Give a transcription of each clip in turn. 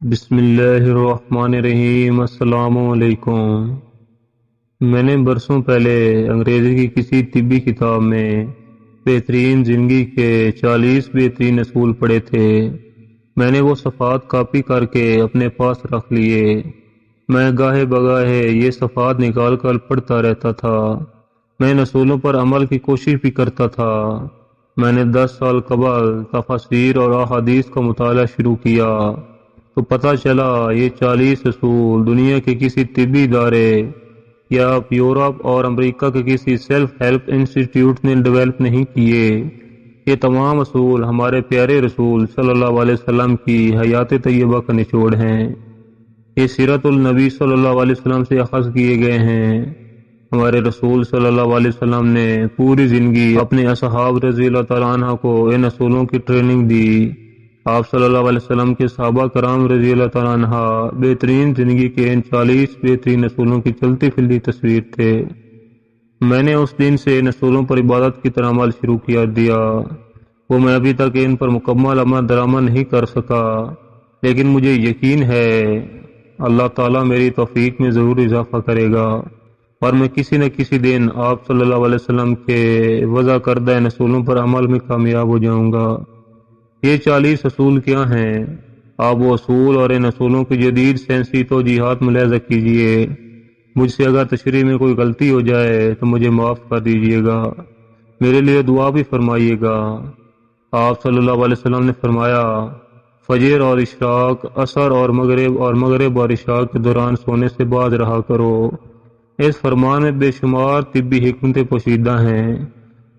بسم اللہ الرحمن الرحیم۔ السلام علیکم۔ میں نے برسوں پہلے انگریزی کی کسی طبی کتاب میں بہترین زندگی کے 40 بہترین اصول پڑھے تھے۔ میں نے وہ صفحات کاپی کر کے اپنے پاس رکھ لیے۔ میں گاہے بگاہے یہ صفحات نکال کر پڑھتا رہتا تھا۔ میں ان اصولوں پر عمل کی کوشش بھی کرتا تھا۔ میں نے 10 سال قبل تفاسیر اور احادیث کا مطالعہ شروع کیا تو پتہ چلا یہ 40 اصول دنیا کے کسی طبی ادارے یا یورپ اور امریکہ کے کسی سیلف ہیلپ انسٹیٹیوٹ نے ڈیولپ نہیں کیے۔ یہ تمام اصول ہمارے پیارے رسول صلی اللہ علیہ وسلم کی حیات طیبہ کا نچوڑ ہیں۔ یہ سیرت النبی صلی اللہ علیہ وسلم سے اخذ کیے گئے ہیں۔ ہمارے رسول صلی اللہ علیہ وسلم نے پوری زندگی اپنے اصحاب رضی اللہ تعالیٰ عنہ کو ان اصولوں کی ٹریننگ دی۔ آپ صلی اللہ علیہ وسلم کے صحابہ کرام رضی اللہ تعالیٰ عنہ بہترین زندگی کے ان 40 بہترین اصولوں کی چلتی پھرتی تصویر تھے۔ میں نے اس دن سے ان اصولوں پر عبادت کی طرح عمل شروع کیا دیا۔ وہ میں ابھی تک ان پر مکمل عمل درآمد نہیں کر سکا، لیکن مجھے یقین ہے اللہ تعالیٰ میری توفیق میں ضرور اضافہ کرے گا اور میں کسی نہ کسی دن آپ صلی اللہ علیہ وسلم کے وضع کردہ ان اصولوں پر عمل میں کامیاب ہو جاؤں گا۔ یہ 40 اصول کیا ہیں؟ آپ وہ اصول اور ان اصولوں کی جدید سائنسی توجیہات ملاحظہ کیجئے۔ مجھ سے اگر تشریح میں کوئی غلطی ہو جائے تو مجھے معاف کر دیجئے گا۔ میرے لیے دعا بھی فرمائیے گا۔ آپ صلی اللہ علیہ وسلم نے فرمایا، فجر اور اشراق، عصر اور مغرب اور عشاء کے دوران سونے سے باز رہا کرو۔ اس فرمان میں بے شمار طبی حکمتیں پوشیدہ ہیں۔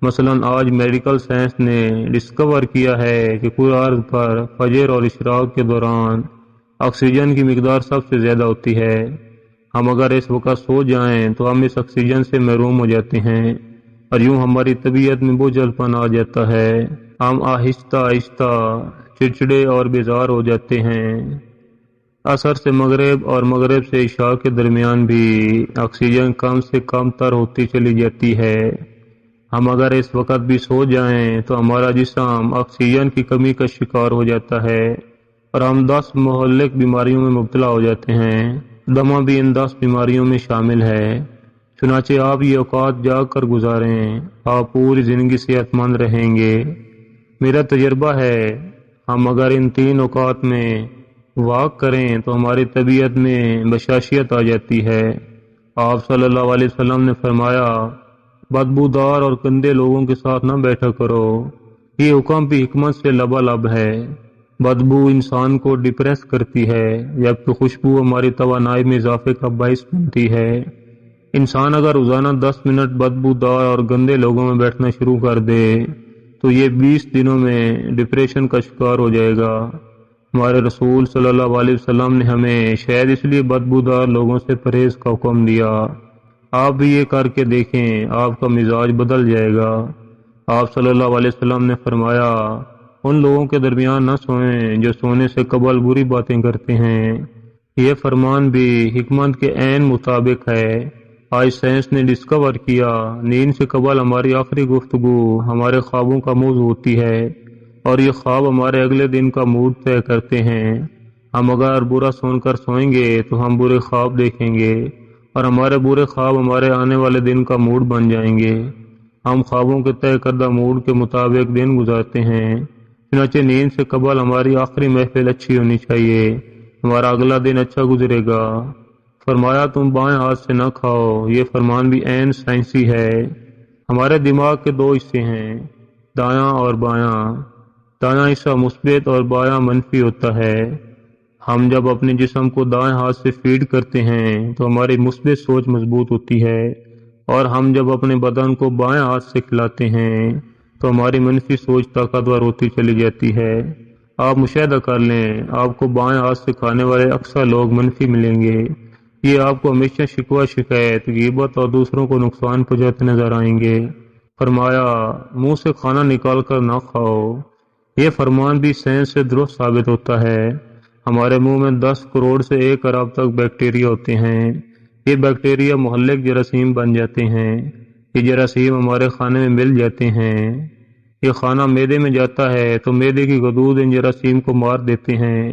مثلا آج میڈیکل سائنس نے ڈسکور کیا ہے کہ پورے ارض پر فجر اور اشراق کے دوران آکسیجن کی مقدار سب سے زیادہ ہوتی ہے۔ ہم اگر اس وقت سو جائیں تو ہم اس آکسیجن سے محروم ہو جاتے ہیں اور یوں ہماری طبیعت میں بوجھل پن آ جاتا ہے۔ ہم آہستہ آہستہ چڑچڑے اور بیزار ہو جاتے ہیں۔ عصر سے مغرب اور مغرب سے عشاء کے درمیان بھی آکسیجن کم سے کم تر ہوتی چلی جاتی ہے۔ ہم اگر اس وقت بھی سو جائیں تو ہمارا جسم آکسیجن کی کمی کا شکار ہو جاتا ہے اور ہم 10 مہلک بیماریوں میں مبتلا ہو جاتے ہیں۔ دمہ بھی ان 10 بیماریوں میں شامل ہے۔ چنانچہ آپ یہ اوقات جاگ کر گزاریں، آپ پوری زندگی صحت مند رہیں گے۔ میرا تجربہ ہے، ہم اگر ان 3 اوقات میں واک کریں تو ہماری طبیعت میں بشاشیت آ جاتی ہے۔ آپ صلی اللہ علیہ وسلم نے فرمایا، بدبودار اور گندے لوگوں کے ساتھ نہ بیٹھا کرو۔ یہ حکم بھی حکمت سے لبالب ہے۔ بدبو انسان کو ڈپریس کرتی ہے جبکہ خوشبو ہماری توانائی میں اضافے کا باعث بنتی ہے۔ انسان اگر روزانہ 10 منٹ بدبودار اور گندے لوگوں میں بیٹھنا شروع کر دے تو یہ 20 دنوں میں ڈپریشن کا شکار ہو جائے گا۔ ہمارے رسول صلی اللہ علیہ وسلم نے ہمیں شاید اس لیے بدبودار لوگوں سے پرہیز کا حکم دیا۔ آپ بھی یہ کر کے دیکھیں، آپ کا مزاج بدل جائے گا۔ آپ صلی اللہ علیہ وسلم نے فرمایا، ان لوگوں کے درمیان نہ سوئیں جو سونے سے قبل بری باتیں کرتے ہیں۔ یہ فرمان بھی حکمت کے عین مطابق ہے۔ آج سائنس نے ڈسکور کیا، نیند سے قبل ہماری آخری گفتگو ہمارے خوابوں کا موضوع ہوتی ہے اور یہ خواب ہمارے اگلے دن کا موڈ طے کرتے ہیں۔ ہم اگر برا سن کر سوئیں گے تو ہم برے خواب دیکھیں گے اور ہمارے برے خواب ہمارے آنے والے دن کا موڈ بن جائیں گے۔ ہم خوابوں کے طے کردہ موڈ کے مطابق دن گزارتے ہیں۔ چنانچہ نیند سے قبل ہماری آخری محفل اچھی ہونی چاہیے، ہمارا اگلا دن اچھا گزرے گا۔ فرمایا، تم بائیں ہاتھ سے نہ کھاؤ۔ یہ فرمان بھی عین سائنسی ہے۔ ہمارے دماغ کے 2 حصے ہیں، دایاں اور بایاں۔ دایاں حصہ مثبت اور بایاں منفی ہوتا ہے۔ ہم جب اپنے جسم کو دائیں ہاتھ سے فیڈ کرتے ہیں تو ہماری مثبت سوچ مضبوط ہوتی ہے اور ہم جب اپنے بدن کو بائیں ہاتھ سے کھلاتے ہیں تو ہماری منفی سوچ طاقتور ہوتی چلی جاتی ہے۔ آپ مشاہدہ کر لیں، آپ کو بائیں ہاتھ سے کھانے والے اکثر لوگ منفی ملیں گے۔ یہ آپ کو ہمیشہ شکوہ شکایت، غیبت اور دوسروں کو نقصان پہنچاتے نظر آئیں گے۔ فرمایا، منہ سے کھانا نکال کر نہ کھاؤ۔ یہ فرمان بھی سائنس سے درست ثابت ہوتا ہے۔ ہمارے منہ میں 10 کروڑ سے 1 ارب تک بیکٹیریا ہوتے ہیں۔ یہ بیکٹیریا مہلک جراثیم بن جاتے ہیں۔ یہ جراثیم ہمارے کھانے میں مل جاتے ہیں۔ یہ کھانا معدے میں جاتا ہے تو معدے کی غدود ان جراثیم کو مار دیتے ہیں۔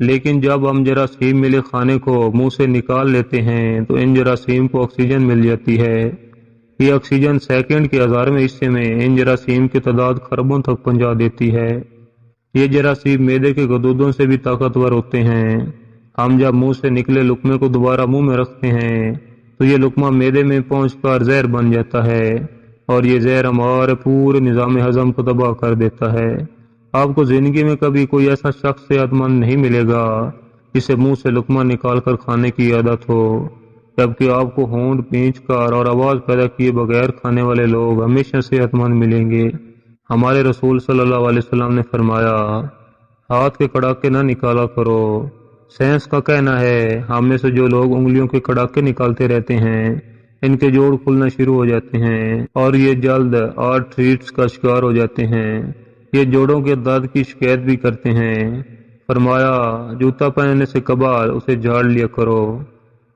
لیکن جب ہم جراثیم ملے کھانے کو منہ سے نکال لیتے ہیں تو ان جراثیم کو آکسیجن مل جاتی ہے۔ یہ آکسیجن سیکنڈ کے 1000ویں حصے میں ان جراثیم کی تعداد خربوں تک پہنچا دیتی ہے۔ یہ جراثیم معدے کے غدودوں سے بھی طاقتور ہوتے ہیں۔ ہم جب منہ سے نکلے لقمے کو دوبارہ منہ میں رکھتے ہیں تو یہ لقمہ معدے میں پہنچ کر زہر بن جاتا ہے اور یہ زہر ہمارے پورے نظام ہضم کو تباہ کر دیتا ہے۔ آپ کو زندگی میں کبھی کوئی ایسا شخص صحت مند نہیں ملے گا جسے منہ سے لقمہ نکال کر کھانے کی عادت ہو، جبکہ آپ کو ہونٹ بھینچ کر اور آواز پیدا کیے بغیر کھانے والے لوگ ہمیشہ صحت مند ملیں گے۔ ہمارے رسول صلی اللہ علیہ وسلم نے فرمایا، ہاتھ کے کڑاکے نہ نکالا کرو۔ سائنس کا کہنا ہے ہم میں سے جو لوگ انگلیوں کے کڑاکے نکالتے رہتے ہیں ان کے جوڑ کھلنا شروع ہو جاتے ہیں اور یہ جلد آرتھریٹس کا شکار ہو جاتے ہیں۔ یہ جوڑوں کے درد کی شکایت بھی کرتے ہیں۔ فرمایا، جوتا پہننے سے قبل اسے جھاڑ لیا کرو۔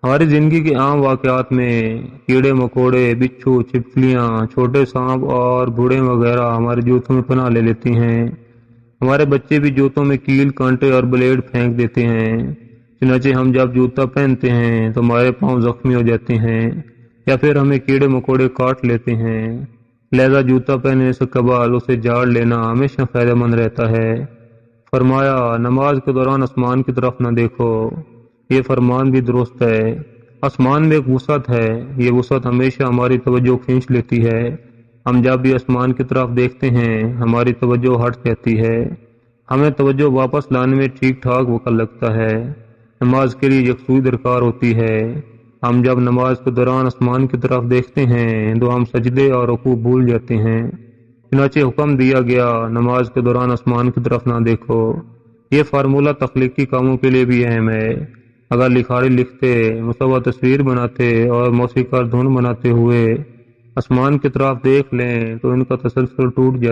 ہماری زندگی کے عام واقعات میں کیڑے مکوڑے، بچھو، چھپکلیاں، چھوٹے سانپ اور بھوڑے وغیرہ ہمارے جوتوں میں پناہ لے لیتی ہیں۔ ہمارے بچے بھی جوتوں میں کیل، کانٹے اور بلیڈ پھینک دیتے ہیں۔ چنانچہ ہم جب جوتا پہنتے ہیں تو ہمارے پاؤں زخمی ہو جاتے ہیں یا پھر ہمیں کیڑے مکوڑے کاٹ لیتے ہیں۔ لہذا جوتا پہننے سے قبل اسے جھاڑ لینا ہمیشہ فائدہ مند رہتا ہے۔ فرمایا، نماز کے دوران آسمان کی طرف نہ دیکھو۔ یہ فرمان بھی درست ہے۔ آسمان میں ایک وسعت ہے، یہ وسعت ہمیشہ ہماری توجہ کھینچ لیتی ہے۔ ہم جب بھی آسمان کی طرف دیکھتے ہیں ہماری توجہ ہٹ جاتی ہے۔ ہمیں توجہ واپس لانے میں ٹھیک ٹھاک وقت لگتا ہے۔ نماز کے لیے یکسوئی درکار ہوتی ہے۔ ہم جب نماز کے دوران آسمان کی طرف دیکھتے ہیں تو ہم سجدے اور رکوع بھول جاتے ہیں۔ چنانچہ حکم دیا گیا، نماز کے دوران آسمان کی طرف نہ دیکھو۔ یہ فارمولہ تخلیقی کاموں کے لیے بھی اہم ہے۔ اگر لکھاری لکھتے، مصور تصویر بناتے اور موسیقار دھن بناتے ہوئے آسمان کی طرف دیکھ لیں تو ان کا تسلسل ٹوٹ جاتا